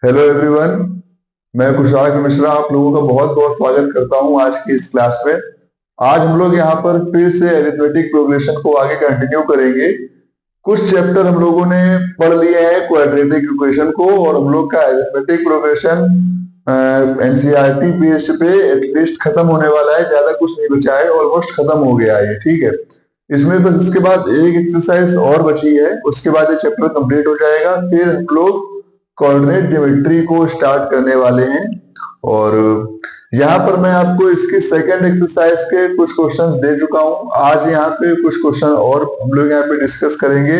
Hello everyone. मैं खुशहाल मिश्रा आप लोगों का बहुत बहुत स्वागत करता हूं आज की इस क्लास में। आज हम लोग यहाँ पर फिर से अरिथमेटिक प्रोग्रेशन को आगे कंटिन्यू करेंगे। कुछ चैप्टर हम लोगों ने पढ़ लिए हैं क्वाड्रेटिक इक्वेशन को, और हम लोग का अरिथमेटिक प्रोग्रेशन एनसीईआरटी बेस पे एटलीस्ट खत्म होने वाला है, ज्यादा कुछ नहीं बचा है, ऑलमोस्ट खत्म हो गया है ये। ठीक है, इसमें बस इसके बाद एक एक्सरसाइज और बची है, उसके बाद ये चैप्टर कंप्लीट हो जाएगा। फिर हम लोग कोऑर्डिनेट ज्योमेट्री को स्टार्ट करने वाले हैं। और यहाँ पर मैं आपको इसकी सेकंड एक्सरसाइज के कुछ क्वेश्चंस दे चुका हूँ। आज यहाँ पे कुछ क्वेश्चन और हम लोग यहाँ पे डिस्कस करेंगे।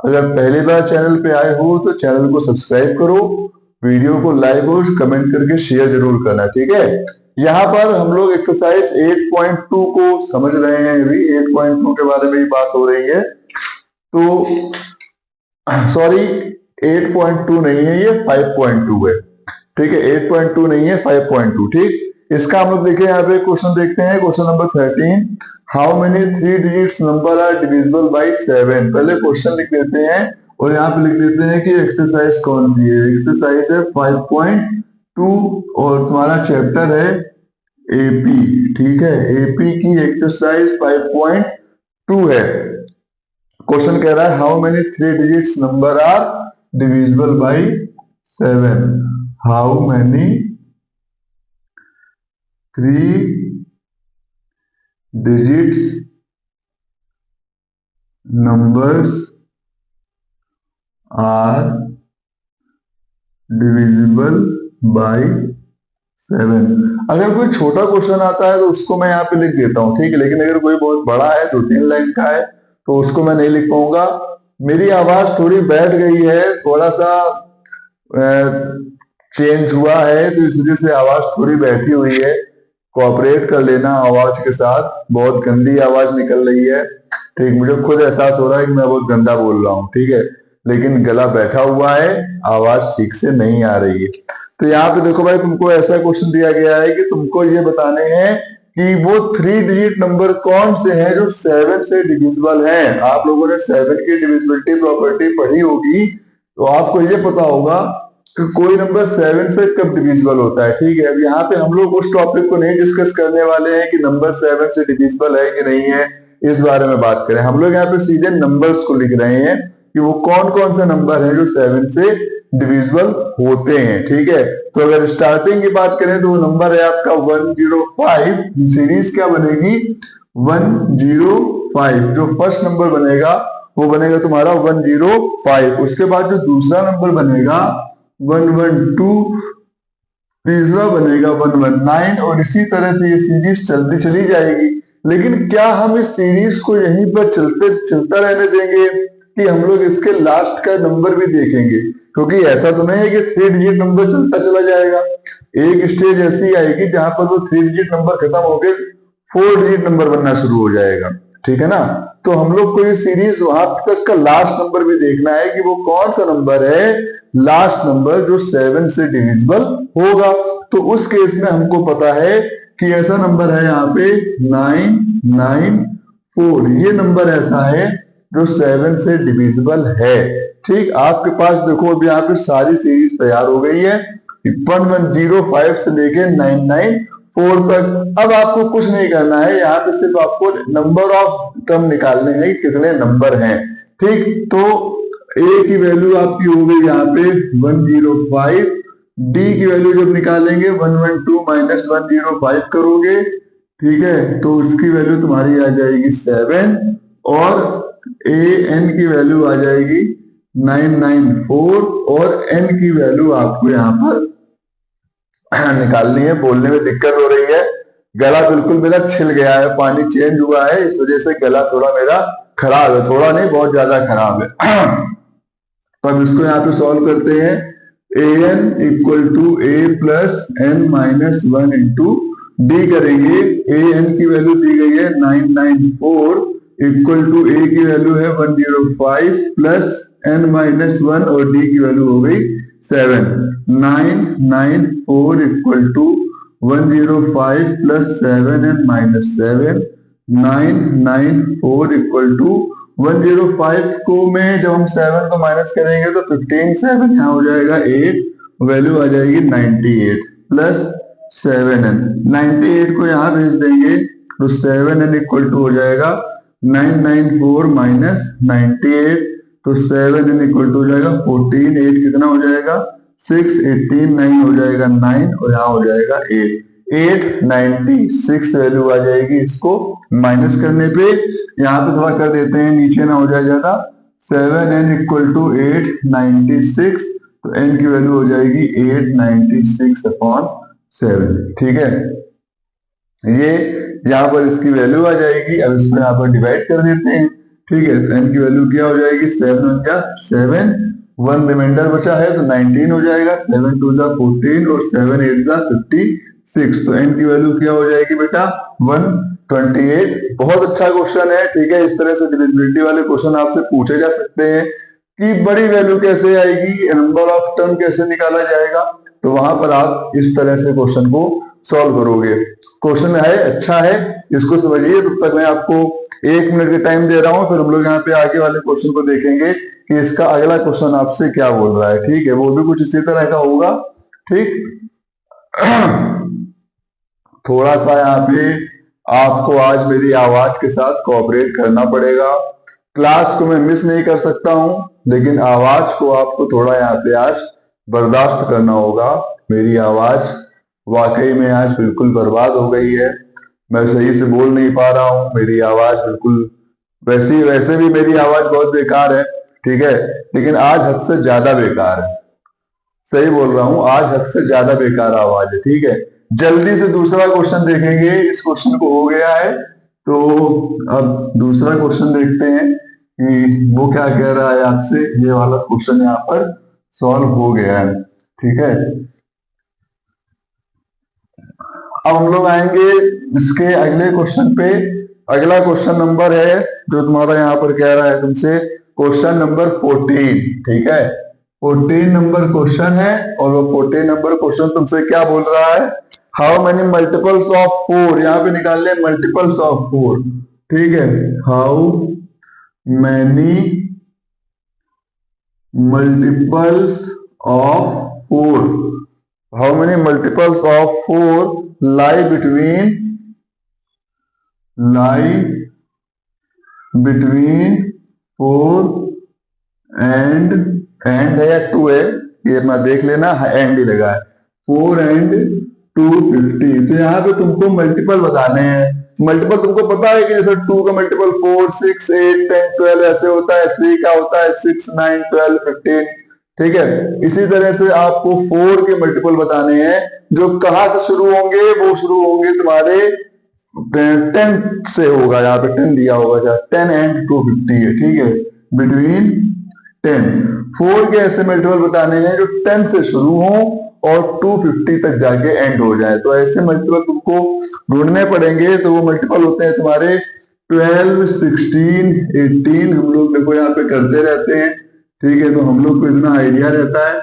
अगर पहली बार चैनल पे आए हो तो चैनल को सब्सक्राइब करो, वीडियो को लाइक और कमेंट करके शेयर जरूर करना। ठीक है, यहाँ पर हम लोग एक्सरसाइज 8.2 को समझ रहे हैं। अभी 8.2 के बारे में ही बात हो रही है। तो सॉरी, 8.2 नहीं है, ये 5.2 है। ठीक है, 8.2 नहीं है, 5.2। ठीक, इसका हम लोग देखें, यहाँ पे क्वेश्चन देखते हैं। Question number 13, how many 3 digits number are divisible by 7। पहले क्वेश्चन लिख देते हैं और यहाँ पे लिख देते हैं कि एक्सरसाइज कौन सी है। एक्सरसाइज है 5.2 और तुम्हारा चैप्टर है एपी। ठीक है, एपी की एक्सरसाइज 5.2 है। क्वेश्चन कह रहा है how many 3 digits number are divisible by 7। How many 3 digits numbers are divisible by 7। अगर कोई छोटा क्वेश्चन आता है तो उसको मैं यहाँ पे लिख देता हूँ। ठीक है, लेकिन अगर कोई बहुत बड़ा है, 2-3 लाइन का है, तो उसको मैं नहीं लिख पाऊंगा। मेरी आवाज थोड़ी बैठ गई है, थोड़ा सा चेंज हुआ है, तो इस वजह से आवाज थोड़ी बैठी हुई है। कोऑपरेट कर लेना आवाज के साथ, बहुत गंदी आवाज निकल रही है। ठीक, मुझे खुद एहसास हो रहा है कि मैं बहुत गंदा बोल रहा हूँ। ठीक है, लेकिन गला बैठा हुआ है, आवाज ठीक से नहीं आ रही है। तो यहाँ पे देखो भाई, तुमको ऐसा क्वेश्चन दिया गया है कि तुमको ये बताने हैं कि वो 3 डिजिट नंबर कौन से हैं जो 7 से डिविजिबल हैं। आप लोगों ने 7 की डिविजिबिलिटी प्रॉपर्टी पढ़ी होगी, तो आपको ये पता होगा कि कोई नंबर 7 से कब डिविजिबल होता है। ठीक है, अब यहाँ पे हम लोग उस टॉपिक को नहीं डिस्कस करने वाले हैं कि नंबर 7 से डिविजिबल है कि नहीं है, इस बारे में बात करें। हम लोग यहाँ पे सीधे नंबर्स को लिख रहे हैं कि वो कौन कौन से नंबर हैं जो 7 से डिविजिबल होते हैं। ठीक है, तो अगर स्टार्टिंग की बात करें तो वो नंबर है आपका 105। सीरीज क्या बनेगी? 105। जो फर्स्ट नंबर बनेगा वो बनेगा तुम्हारा 105। उसके बाद जो दूसरा नंबर बनेगा 112, तीसरा बनेगा 119, और इसी तरह से ये सीरीज चलती चली जाएगी। लेकिन क्या हम इस सीरीज को यहीं पर चलता रहने देंगे कि हम लोग इसके लास्ट का नंबर भी देखेंगे? क्योंकि ऐसा तो नहीं है कि 3 डिजिट नंबर चलता चला जाएगा। एक स्टेज ऐसी आएगी जहां पर वो 3 डिजिट नंबर खत्म होकर 4 डिजिट नंबर बनना शुरू हो जाएगा। ठीक है ना, तो हम लोग को ये सीरीज वहां तक का लास्ट नंबर भी देखना है कि वो कौन सा नंबर है लास्ट नंबर जो 7 से डिविजिबल होगा। तो उस केस में हमको पता है कि ऐसा नंबर है यहाँ पे 994। ये नंबर ऐसा है जो 7 से डिविजिबल है। ठीक, आपके पास देखो अभी यहाँ पे सारी सीरीज तैयार हो गई है 1105 से लेके 994 तक। अब आपको कुछ नहीं करना है, यहाँ पे सिर्फ आपको नंबर ऑफ टर्म निकालने हैं कि कितने नंबर हैं। ठीक, तो ए की वैल्यू आपकी हो गई यहाँ पे 105। डी की वैल्यू जब निकालेंगे 112 माइनस 105 करोगे, ठीक है, तो उसकी वैल्यू तुम्हारी आ जाएगी 7, और ए एन की वैल्यू आ जाएगी 994, और एन की वैल्यू आपको यहाँ पर निकालनी है। बोलने में दिक्कत हो रही है, गला बिल्कुल मेरा छिल गया है, पानी चेंज हुआ है, इस वजह से गला थोड़ा मेरा खराब है, थोड़ा नहीं बहुत ज्यादा खराब है। तो अब इसको यहाँ पे सॉल्व करते हैं। A N equal to A plus N minus 1 into D करेंगे। ए एन की वैल्यू दी गई है 994 इक्वल टू ए की वैल्यू है 105 प्लस एन माइनस 1, और डी की वैल्यू हो गई 7। 994 equal to 105 plus 7 N minus 7। 994 equal to 105 को में जब हम 7 को माइनस करेंगे तो 15 7 यहाँ हो जाएगा 8, वैल्यू आ जाएगी 98 प्लस 7n। 98 को यहाँ भेज देंगे तो 7n इक्वल टू हो जाएगा 994 माइनस 98, तो 7n इक्वल टू हो जाएगा 14। 8 कितना हो जाएगा 6, 18, 9 हो जाएगा 9 और यहाँ हो जाएगा 8। 896 वैल्यू आ जाएगी इसको माइनस करने पे। यहाँ पे थोड़ा कर देते हैं, नीचे ना हो जाए ज्यादा। 7n इक्वल टू 896, तो n की वैल्यू हो जाएगी 896 अपॉन 7। ठीक है, ये यहाँ पर इसकी वैल्यू आ जाएगी। अब इसको यहाँ पर डिवाइड कर देते हैं। ठीक है, तो n की वैल्यू क्या हो जाएगी 7 1 जा 7, 1 रिमाइंडर बचा है तो 19 हो जाएगा। 7 2 जा 14 और 7 8 जा 56, तो n की वैल्यू क्या हो जाएगी बेटा 128। बहुत अच्छा क्वेश्चन है। ठीक है, इस तरह से डिविजिबिलिटी वाले क्वेश्चन आपसे पूछे जा सकते हैं कि बड़ी वैल्यू कैसे आएगी, नंबर ऑफ टर्म कैसे निकाला जाएगा, तो वहां पर आप इस तरह से क्वेश्चन को सॉल्व करोगे। क्वेश्चन है अच्छा है, इसको समझिए। तब तक मैं आपको 1 मिनट का टाइम दे रहा हूं, फिर हम लोग यहाँ पे आगे वाले क्वेश्चन को देखेंगे कि इसका अगला क्वेश्चन आपसे क्या बोल रहा है। ठीक है, वो भी कुछ इसी तरह का होगा। ठीक थोड़ा सा यहाँ पे आपको आज मेरी आवाज के साथ कोऑपरेट करना पड़ेगा। क्लास को मैं मिस नहीं कर सकता हूं, लेकिन आवाज को आपको थोड़ा यहाँ पे आज बर्दाश्त करना होगा। मेरी आवाज वाकई में आज बिल्कुल बर्बाद हो गई है, मैं सही से बोल नहीं पा रहा हूँ। मेरी आवाज बिल्कुल वैसे भी मेरी आवाज बहुत बेकार है। ठीक है, लेकिन आज हद से ज्यादा बेकार है। सही बोल रहा हूँ, आज हद से ज्यादा बेकार आवाज है। ठीक है, जल्दी से दूसरा क्वेश्चन देखेंगे। इस क्वेश्चन को हो गया है, तो अब दूसरा क्वेश्चन देखते हैं कि वो क्या कह रहा है आपसे। ये वाला क्वेश्चन यहाँ पर सॉल्व हो गया है। ठीक है, अब हम लोग आएंगे इसके अगले क्वेश्चन पे। अगला क्वेश्चन नंबर है जो तुम्हारा यहाँ पर कह रहा है तुमसे, क्वेश्चन नंबर 14। ठीक है, 14 नंबर क्वेश्चन है और वो 14 नंबर क्वेश्चन तुमसे क्या बोल रहा है, हाउ मेनी मल्टीपल्स ऑफ 4। यहाँ पे निकाल ले मल्टीपल्स ऑफ 4। ठीक है, how many multiples of 4, how many multiples of 4 lie between 4 and है या 2 है, ये ना देख लेना, एंड ही लगा है। 4 and 250। तो यहाँ पे तुमको मल्टीपल बताने हैं। मल्टीपल तुमको पता है कि जैसे 2 का मल्टीपल 4, 6, 8, 10, 12 ऐसे होता है। 3 का होता है 6, 9, 12, 15। ठीक है, इसी तरह से आपको 4 के मल्टीपल बताने हैं, जो कहां से शुरू होंगे, वो शुरू होंगे तुम्हारे 10 से होगा। यहाँ पे 10 दिया होगा, 10 and 250 है। ठीक है, बिटवीन 10। 4 के ऐसे मल्टीपल बताने हैं जो 10 से शुरू हो और 250 तक जाके एंड हो जाए। तो ऐसे मल्टीपल तुमको ढूंढने पड़ेंगे। तो वो मल्टीपल होते हैं तुम्हारे 12, 16, 18। हम लोग देखो यहाँ पे करते रहते हैं। ठीक है, तो हम लोग को इतना आइडिया रहता है।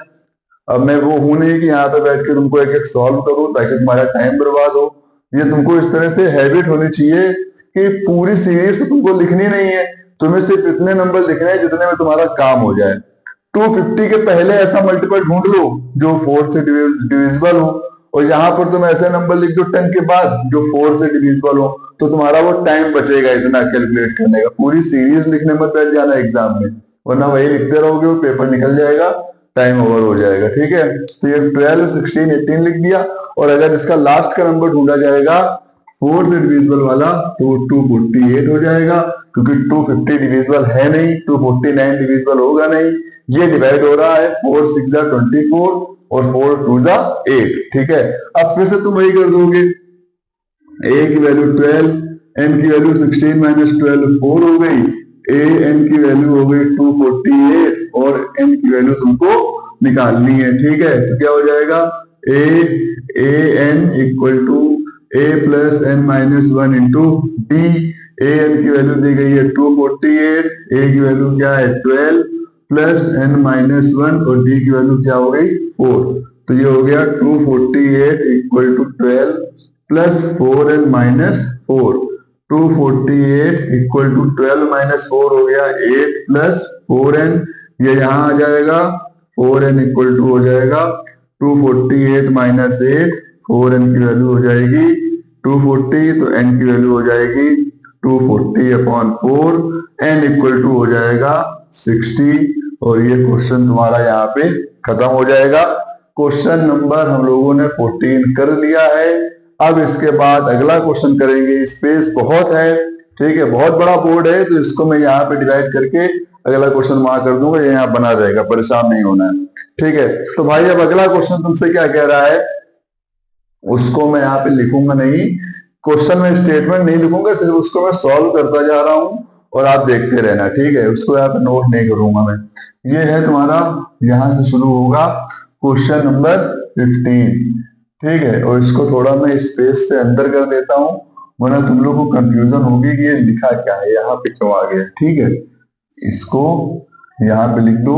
अब मैं वो हूं नहीं कि यहाँ पे बैठ के तुमको एक एक सॉल्व करूं ताकि तुम्हारा टाइम बर्बाद हो। ये तुमको इस तरह से हैबिट होनी चाहिए कि पूरी सीरीज तो तुमको लिखनी नहीं है, तुम्हें सिर्फ इतने नंबर लिखने हैं जितने में तुम्हारा काम हो जाए। 250 के पहले ऐसा मल्टीपल ढूंढ लो जो 4 से डिविजिबल हो, और यहाँ पर तुम ऐसे नंबर लिख दो 10 के बाद जो 4 से डिविजिबल हो, तो तुम्हारा वो टाइम बचेगा इतना कैलकुलेट करने का। पूरी सीरीज लिखने मत बैठ जाना एग्जाम में, वरना वही लिखते रहोगे, वो पेपर निकल जाएगा, टाइम ओवर हो जाएगा। ठीक है, तो ये 12, 16, 18 लिख दिया। और अगर इसका लास्ट का नंबर ढूंढा जाएगा 4 से डिविजिबल वाला, तो 248 हो जाएगा, क्योंकि 250 डिविजिबल है नहीं, 249 डिविजिबल होगा नहीं। ये डिवाइड हो रहा है, 4 6 जा 24 और 4 2 जा 8। ठीक है, अब फिर से तुम वही कर दोगे, a की वैल्यू 12, n की वैल्यू 16 माइनस 12 4 हो गई, n की वैल्यू हो गई 248 और n की वैल्यू तुमको निकालनी है। ठीक है, तो क्या हो जाएगा, n equal to a plus n minus 1 into D. n की वैल्यू दी गई है 248, a की वैल्यू क्या है 12 प्लस n माइनस 1 और d की वैल्यू क्या हो गई 4। तो ये हो गया 248 equal to 12 plus 4n minus 4। 248 equal to 12 minus 4 हो गया 8 प्लस 4n, ये यहाँ आ जाएगा 4n इक्वल टू हो जाएगा 248 माइनस 8, 4n की वैल्यू हो जाएगी 240, तो n की वैल्यू हो जाएगी 240 अपॉन 4, n इक्वल टू हो जाएगा 60, और ये क्वेश्चन तुम्हारा यहाँ पे खत्म हो जाएगा। क्वेश्चन नंबर हम लोगों ने 14 कर लिया है। अब इसके बाद अगला क्वेश्चन करेंगे। स्पेस बहुत है, ठीक है, बहुत बड़ा बोर्ड है, तो इसको मैं यहाँ पे डिवाइड करके अगला क्वेश्चन वहां कर दूंगा, ये यहाँ बना रहेगा, परेशान नहीं होना है, ठीक है। तो भाई अब अगला क्वेश्चन तुमसे क्या कह रहा है, उसको मैं यहाँ पे लिखूंगा नहीं, क्वेश्चन में स्टेटमेंट नहीं लिखूंगा, सिर्फ उसको मैं सॉल्व करता जा रहा हूँ और आप देखते रहना, ठीक है। उसको यहाँ पे नोट नहीं करूंगा मैं। ये है तुम्हारा, यहां से शुरू होगा क्वेश्चन नंबर 15, ठीक है। और इसको थोड़ा मैं स्पेस से अंदर कर देता हूँ, वरना तुम लोग को कंफ्यूजन होगी कि ये लिखा क्या है, यहाँ पे क्यों आ गया, ठीक है। इसको यहाँ पे लिख दो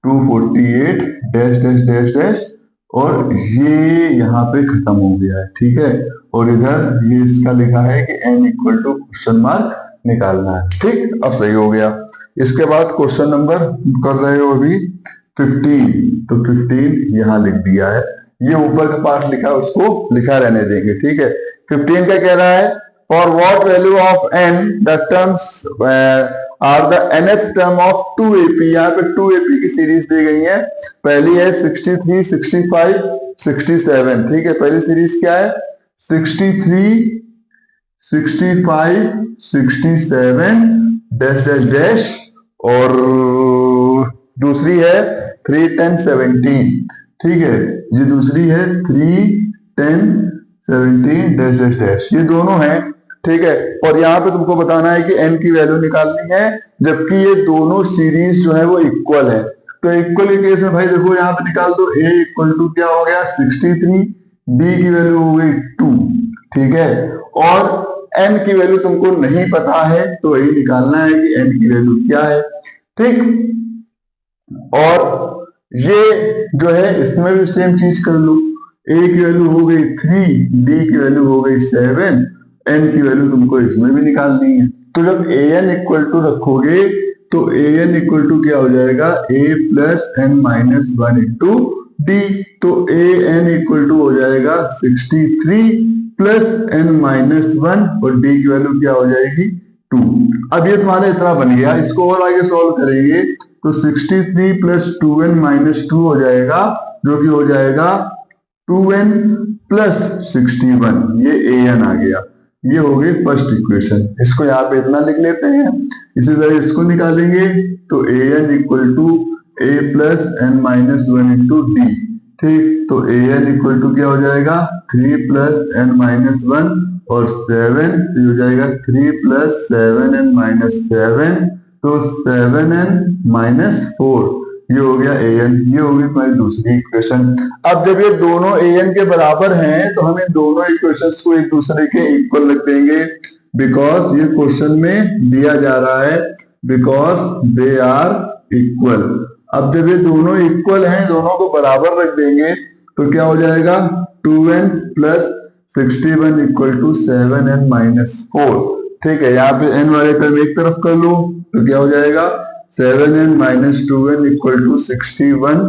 248 डैश डैश डैश डैश, और ये यहाँ पे खत्म हो गया है, ठीक है। और इधर ये इसका लिखा है कि n equal to question mark निकालना है, ठीक। अब सही हो गया। इसके बाद क्वेश्चन नंबर कर रहे हो अभी 15, तो 15 यहाँ लिख दिया है। ये ऊपर का पार्ट लिखा है उसको लिखा रहने देंगे, ठीक है। 15 का कह रहा है for what value of n the terms are the nth term of 2ap। यहाँ पे 2ap की सीरीज दी गई है। पहली है 63, 65, 67, ठीक है। पहली सीरीज क्या है 63, 65, 67 डैश डैश डैश, और दूसरी है 3, 10, 17, ठीक है। ये दूसरी है 3, 10, 17 डैश डैश डैश, ये दोनों हैं, ठीक है। और यहाँ पे तुमको बताना है कि n की वैल्यू निकालनी है, जबकि ये दोनों सीरीज जो है वो इक्वल है। तो इक्वल के केस में भाई देखो यहाँ पे निकाल दो, a इक्वल टू क्या हो गया 63, d की वैल्यू हो गई 2, ठीक है। और n की वैल्यू तुमको नहीं पता है, तो यही निकालना है कि n की वैल्यू क्या है, ठीक। और ये जो है इसमें भी सेम चीज कर लो, a की वैल्यू हो गई 3, d की वैल्यू हो गई 7, n की वैल्यू तुमको इसमें भी निकालनी है। तो जब an इक्वल टू रखोगे तो an इक्वल टू क्या हो जाएगा a plus n minus 1 into D. तो an इक्वल टू हो जाएगा 63 प्लस n माइनस 1, और d की वैल्यू क्या हो जाएगी 2। अब ये तुम्हारा इतना बन गया, इसको और आगे सॉल्व करेंगे तो 63 प्लस 2n माइनस 2 हो जाएगा, जो कि हो जाएगा 2n प्लस 61, ये an आ गया। ये हो गई फर्स्ट इक्वेशन। इसको यहाँ पे इतना लिख लेते हैं। इसी तरह इसको निकालेंगे तो an equal to a plus n minus 1 into D, ठीक। तो an इक्वल टू क्या हो जाएगा 3 प्लस n माइनस 1 और 7, तो हो जाएगा 3 प्लस 7n माइनस 7, तो 7n माइनस 4, ये हो गया an। ये होगी हमारी दूसरी इक्वेशन। अब जब ये दोनों an के बराबर हैं तो हम इन दोनों इक्वेशंस को एक दूसरे के इक्वल रख देंगे, बिकॉज ये क्वेश्चन में दिया जा रहा है, बिकॉज दे आर इक्वल। अब जब ये दोनों इक्वल हैं, दोनों को बराबर रख देंगे, तो क्या हो जाएगा 2n plus 61 equal to 7n minus 4, ठीक है। यहाँ पे n वाले टर्म एक तरफ कर लो, तो क्या हो जाएगा 7n minus 2n equal to 61,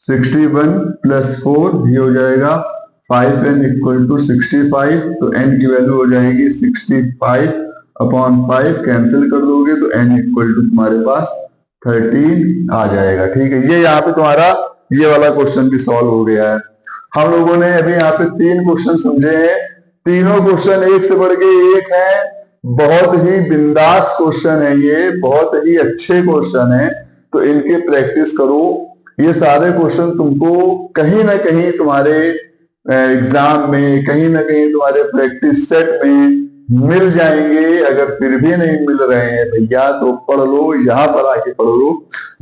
61 plus 4, ये हो जाएगा 5n इक्वल टू 65, तो n की वैल्यू हो जाएगी 65 अपॉन 5, कैंसिल कर दोगे तो n इक्वल टू तुम्हारे पास 13 आ जाएगा, ठीक है। ये यहाँ पे तुम्हारा ये वाला क्वेश्चन भी सॉल्व हो गया है। हम लोगों ने अभी यहाँ पे 3 क्वेश्चन समझे हैं, तीनों क्वेश्चन एक से बढ़ के एक है, बहुत ही बिंदास क्वेश्चन है, ये बहुत ही अच्छे क्वेश्चन है, तो इनकी प्रैक्टिस करो। ये सारे क्वेश्चन तुमको कहीं ना कहीं तुम्हारे एग्जाम में, कहीं ना कहीं तुम्हारे प्रैक्टिस सेट में मिल जाएंगे। अगर फिर भी नहीं मिल रहे हैं भैया तो पढ़ लो, यहाँ पर आके पढ़ लो।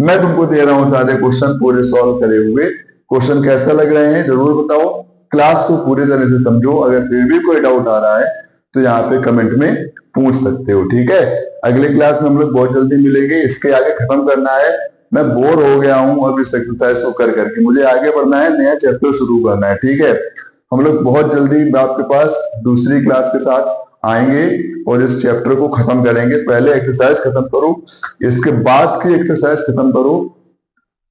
मैं तुमको दे रहा हूँ सारे क्वेश्चन पूरे सॉल्व करे हुए। क्वेश्चन कैसा लग रहे हैं जरूर बताओ, क्लास को पूरी तरह से समझो। अगर फिर भी कोई डाउट आ रहा है तो यहाँ पे कमेंट में पूछ सकते हो, ठीक है। अगले क्लास में हम लोग बहुत जल्दी मिलेंगे, इसके आगे खत्म करना है। मैं बोर हो गया हूँ अब इस एक्सरसाइज को कर करके, मुझे आगे बढ़ना है, नया चैप्टर शुरू करना है, ठीक है। हम लोग बहुत जल्दी आपके पास दूसरी क्लास के साथ आएंगे और इस चैप्टर को खत्म करेंगे। पहले एक्सरसाइज खत्म करो, इसके बाद की एक्सरसाइज खत्म करो,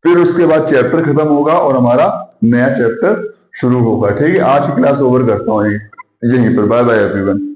फिर उसके बाद चैप्टर खत्म होगा और हमारा नया चैप्टर शुरू होगा। ठीक है, आज की क्लास ओवर करता हूँ यहीं पर। Bye bye everyone.